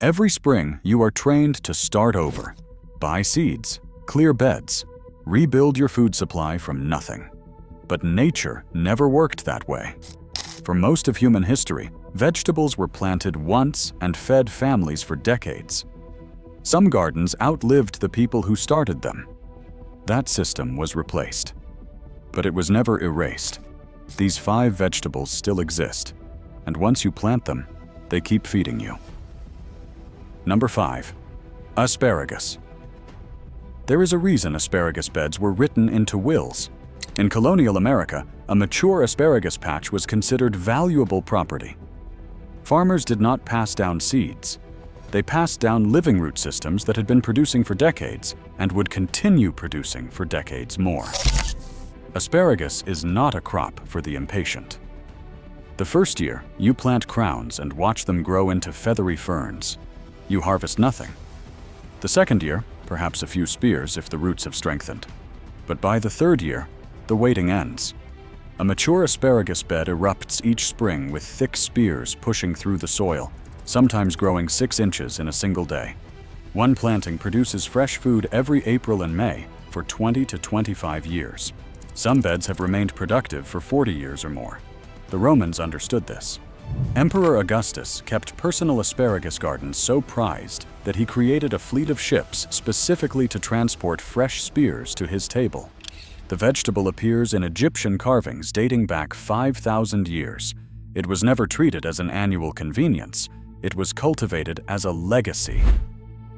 Every spring, you are trained to start over. Buy seeds, clear beds, rebuild your food supply from nothing. But nature never worked that way. For most of human history, vegetables were planted once and fed families for decades. Some gardens outlived the people who started them. That system was replaced. But it was never erased. These 5 vegetables still exist, and once you plant them, they keep feeding you. Number 5. Asparagus. There is a reason asparagus beds were written into wills. In colonial America, a mature asparagus patch was considered valuable property. Farmers did not pass down seeds. They passed down living root systems that had been producing for decades and would continue producing for decades more. Asparagus is not a crop for the impatient. The first year, you plant crowns and watch them grow into feathery ferns. You harvest nothing. The second year, perhaps a few spears if the roots have strengthened. But by the third year, the waiting ends. A mature asparagus bed erupts each spring with thick spears pushing through the soil, sometimes growing 6 inches in a single day. One planting produces fresh food every April and May for 20 to 25 years. Some beds have remained productive for 40 years or more. The Romans understood this. Emperor Augustus kept personal asparagus gardens so prized that he created a fleet of ships specifically to transport fresh spears to his table. The vegetable appears in Egyptian carvings dating back 5,000 years. It was never treated as an annual convenience. It was cultivated as a legacy.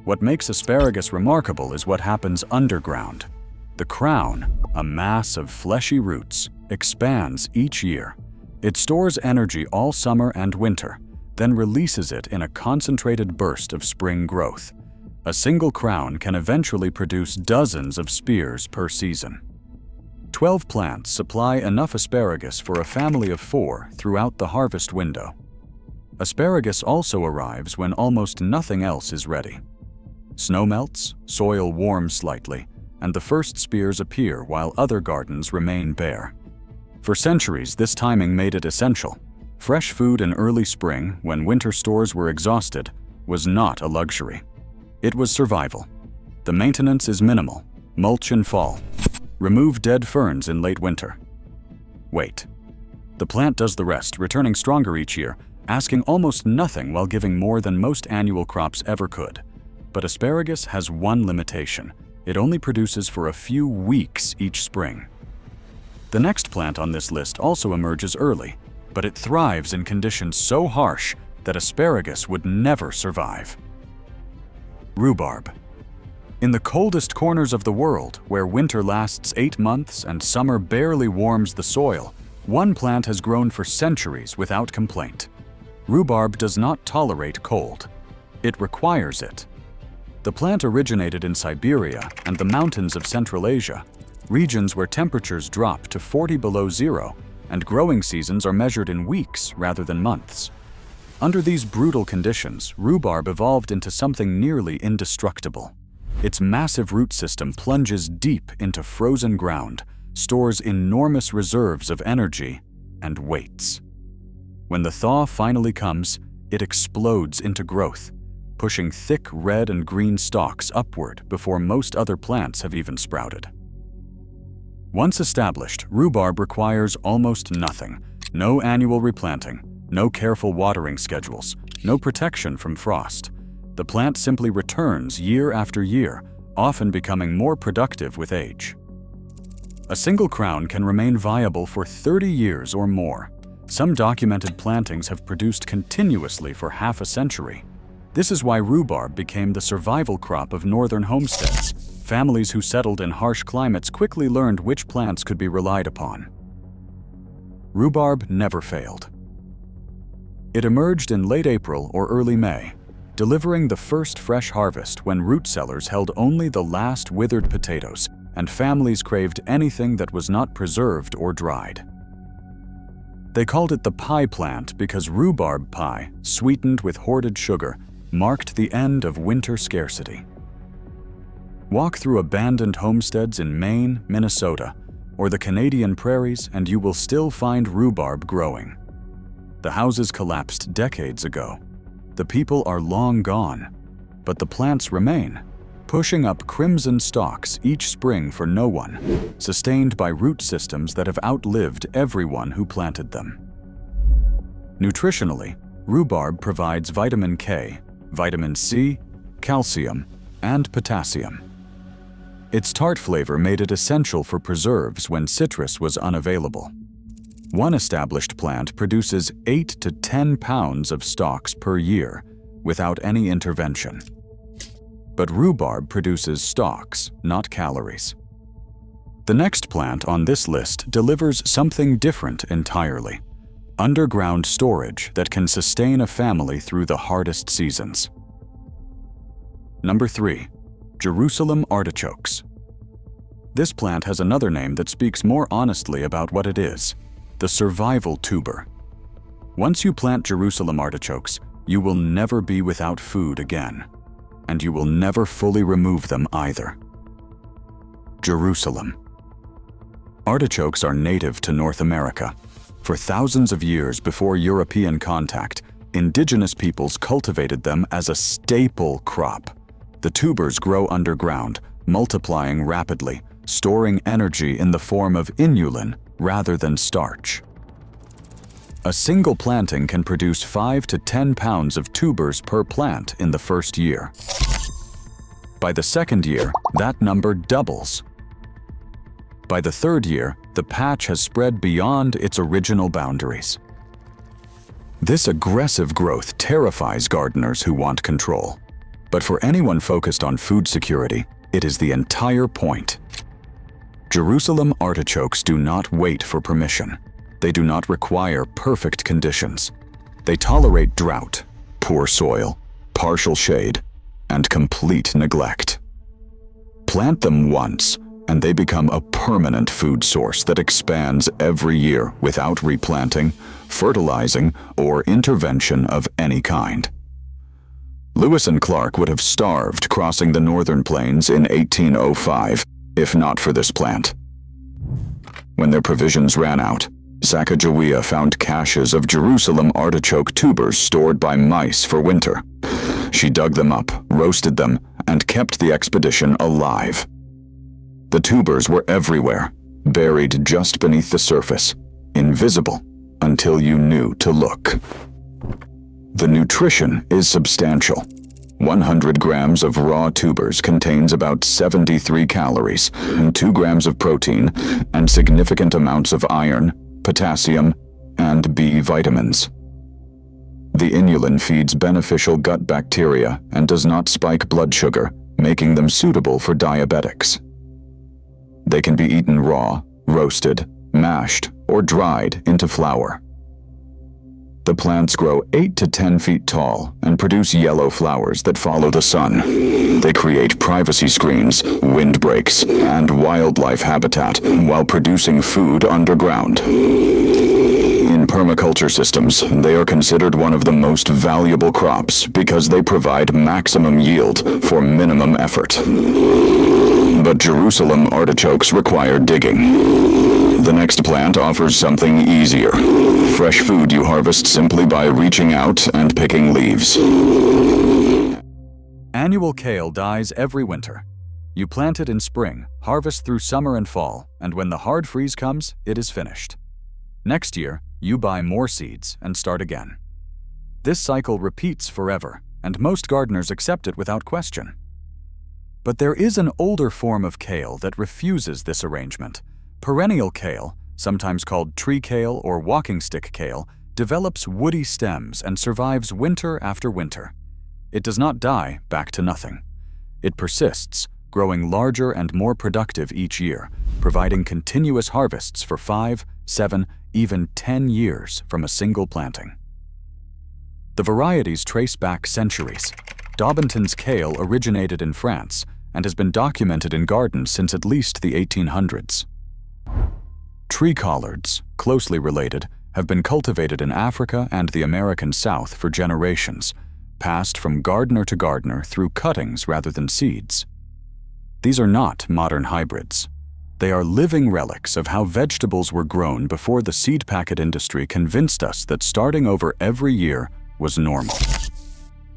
What makes asparagus remarkable is what happens underground. The crown, a mass of fleshy roots, expands each year. It stores energy all summer and winter, then releases it in a concentrated burst of spring growth. A single crown can eventually produce dozens of spears per season. 12 plants supply enough asparagus for a family of 4 throughout the harvest window. Asparagus also arrives when almost nothing else is ready. Snow melts, soil warms slightly, and the first spears appear while other gardens remain bare. For centuries, this timing made it essential. Fresh food in early spring, when winter stores were exhausted, was not a luxury. It was survival. The maintenance is minimal. Mulch in fall. Remove dead ferns in late winter. Wait. The plant does the rest, returning stronger each year, asking almost nothing while giving more than most annual crops ever could. But asparagus has one limitation. It only produces for a few weeks each spring. The next plant on this list also emerges early, but it thrives in conditions so harsh that asparagus would never survive. Rhubarb. In the coldest corners of the world, where winter lasts 8 months and summer barely warms the soil, one plant has grown for centuries without complaint. Rhubarb does not tolerate cold. It requires it. The plant originated in Siberia and the mountains of Central Asia, regions where temperatures drop to 40 below zero, and growing seasons are measured in weeks rather than months. Under these brutal conditions, rhubarb evolved into something nearly indestructible. Its massive root system plunges deep into frozen ground, stores enormous reserves of energy, and waits. When the thaw finally comes, it explodes into growth, pushing thick red and green stalks upward before most other plants have even sprouted. Once established, rhubarb requires almost nothing. No annual replanting, no careful watering schedules, no protection from frost. The plant simply returns year after year, often becoming more productive with age. A single crown can remain viable for 30 years or more. Some documented plantings have produced continuously for half a century. This is why rhubarb became the survival crop of northern homesteads. Families who settled in harsh climates quickly learned which plants could be relied upon. Rhubarb never failed. It emerged in late April or early May, delivering the first fresh harvest when root cellars held only the last withered potatoes, and families craved anything that was not preserved or dried. They called it the pie plant because rhubarb pie, sweetened with hoarded sugar, marked the end of winter scarcity. Walk through abandoned homesteads in Maine, Minnesota, or the Canadian prairies and you will still find rhubarb growing. The houses collapsed decades ago. The people are long gone, but the plants remain, pushing up crimson stalks each spring for no one, sustained by root systems that have outlived everyone who planted them. Nutritionally, rhubarb provides vitamin K, vitamin C, calcium, and potassium. Its tart flavor made it essential for preserves when citrus was unavailable. One established plant produces 8 to 10 pounds of stalks per year without any intervention. But rhubarb produces stalks, not calories. The next plant on this list delivers something different entirely: underground storage that can sustain a family through the hardest seasons. Number 3. Jerusalem artichokes. This plant has another name that speaks more honestly about what it is: the survival tuber. Once you plant Jerusalem artichokes, you will never be without food again, and you will never fully remove them either. Jerusalem. Artichokes are native to North America. For thousands of years before European contact, indigenous peoples cultivated them as a staple crop. The tubers grow underground, multiplying rapidly, storing energy in the form of inulin rather than starch. A single planting can produce 5 to 10 pounds of tubers per plant in the first year. By the second year, that number doubles. By the third year, the patch has spread beyond its original boundaries. This aggressive growth terrifies gardeners who want control. But for anyone focused on food security, it is the entire point. Jerusalem artichokes do not wait for permission. They do not require perfect conditions. They tolerate drought, poor soil, partial shade, and complete neglect. Plant them once, and they become a permanent food source that expands every year without replanting, fertilizing, or intervention of any kind. Lewis and Clark would have starved crossing the northern plains in 1805, if not for this plant. When their provisions ran out, Sacagawea found caches of Jerusalem artichoke tubers stored by mice for winter. She dug them up, roasted them, and kept the expedition alive. The tubers were everywhere, buried just beneath the surface, invisible until you knew to look. The nutrition is substantial. 100 grams of raw tubers contains about 73 calories, 2 grams of protein, and significant amounts of iron, potassium, and B vitamins. The inulin feeds beneficial gut bacteria and does not spike blood sugar, making them suitable for diabetics. They can be eaten raw, roasted, mashed, or dried into flour. The plants grow 8 to 10 feet tall and produce yellow flowers that follow the sun. They create privacy screens, windbreaks, and wildlife habitat while producing food underground. In permaculture systems, they are considered one of the most valuable crops because they provide maximum yield for minimum effort. But Jerusalem artichokes require digging. The next plant offers something easier: fresh food you harvest simply by reaching out and picking leaves. Annual kale dies every winter. You plant it in spring, harvest through summer and fall, and when the hard freeze comes, it is finished. Next year, you buy more seeds and start again. This cycle repeats forever, and most gardeners accept it without question. But there is an older form of kale that refuses this arrangement. Perennial kale, sometimes called tree kale or walking stick kale, develops woody stems and survives winter after winter. It does not die back to nothing. It persists, growing larger and more productive each year, providing continuous harvests for 5, 7, even 10 years from a single planting. The varieties trace back centuries. Daubenton's kale originated in France and has been documented in gardens since at least the 1800s. Tree collards, closely related, have been cultivated in Africa and the American South for generations, passed from gardener to gardener through cuttings rather than seeds. These are not modern hybrids. They are living relics of how vegetables were grown before the seed packet industry convinced us that starting over every year was normal.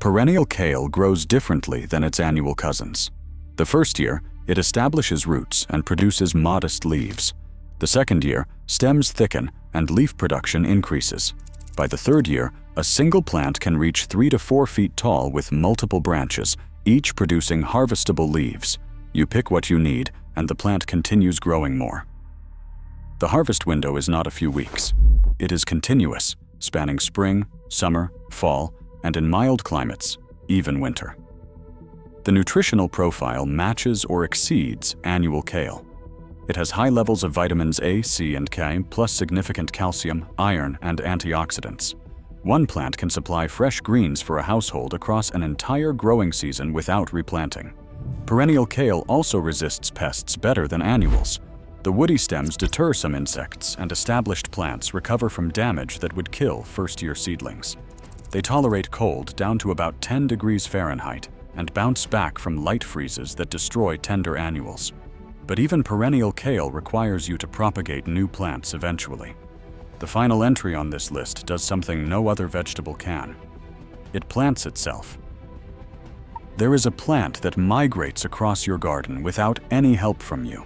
Perennial kale grows differently than its annual cousins. The first year, it establishes roots and produces modest leaves. The second year, stems thicken and leaf production increases. By the third year, a single plant can reach 3 to 4 feet tall with multiple branches, each producing harvestable leaves. You pick what you need, and the plant continues growing more. The harvest window is not a few weeks. It is continuous, spanning spring, summer, fall, and in mild climates, even winter. The nutritional profile matches or exceeds annual kale. It has high levels of vitamins A, C, and K, plus significant calcium, iron, and antioxidants. One plant can supply fresh greens for a household across an entire growing season without replanting. Perennial kale also resists pests better than annuals. The woody stems deter some insects, and established plants recover from damage that would kill first-year seedlings. They tolerate cold down to about 10 degrees Fahrenheit and bounce back from light freezes that destroy tender annuals. But even perennial kale requires you to propagate new plants eventually. The final entry on this list does something no other vegetable can. It plants itself. There is a plant that migrates across your garden without any help from you.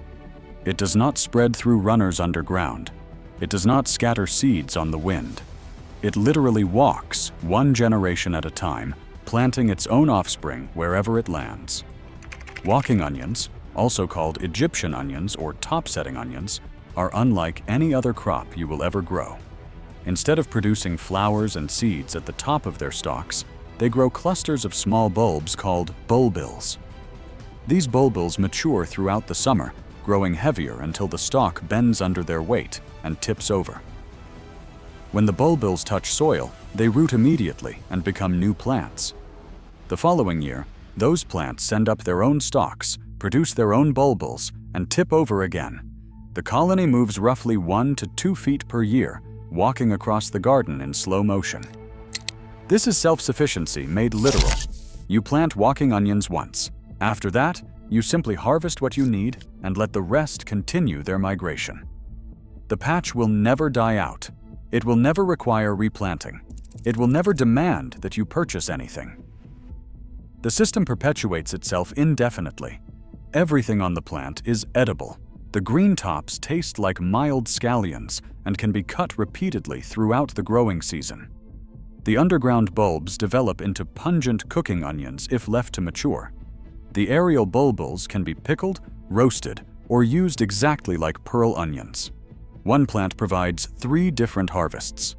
It does not spread through runners underground. It does not scatter seeds on the wind. It literally walks, one generation at a time, planting its own offspring wherever it lands. Walking onions, also called Egyptian onions or top-setting onions, are unlike any other crop you will ever grow. Instead of producing flowers and seeds at the top of their stalks, they grow clusters of small bulbs called bulbils. These bulbils mature throughout the summer, growing heavier until the stalk bends under their weight and tips over. When the bulbils touch soil, they root immediately and become new plants. The following year, those plants send up their own stalks, produce their own bulbils, and tip over again. The colony moves roughly 1 to 2 feet per year, walking across the garden in slow motion. This is self-sufficiency made literal. You plant walking onions once. After that, you simply harvest what you need and let the rest continue their migration. The patch will never die out. It will never require replanting. It will never demand that you purchase anything. The system perpetuates itself indefinitely. Everything on the plant is edible. The green tops taste like mild scallions and can be cut repeatedly throughout the growing season. The underground bulbs develop into pungent cooking onions if left to mature. The aerial bulbils can be pickled, roasted, or used exactly like pearl onions. One plant provides 3 different harvests.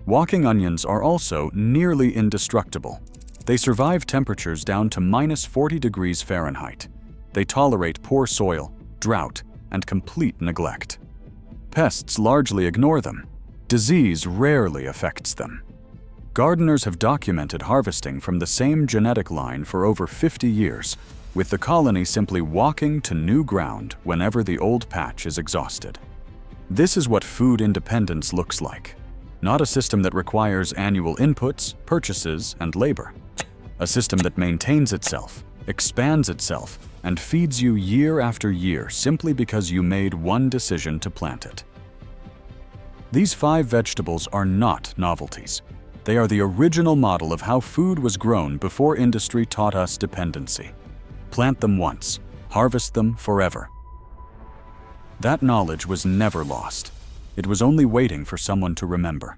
Walking onions are also nearly indestructible. They survive temperatures down to -40 degrees Fahrenheit. They tolerate poor soil, drought, and complete neglect. Pests largely ignore them. Disease rarely affects them. Gardeners have documented harvesting from the same genetic line for over 50 years, with the colony simply walking to new ground whenever the old patch is exhausted. This is what food independence looks like. Not a system that requires annual inputs, purchases, and labor. A system that maintains itself, expands itself, and feeds you year after year simply because you made one decision to plant it. These 5 vegetables are not novelties. They are the original model of how food was grown before industry taught us dependency. Plant them once, harvest them forever. That knowledge was never lost. It was only waiting for someone to remember.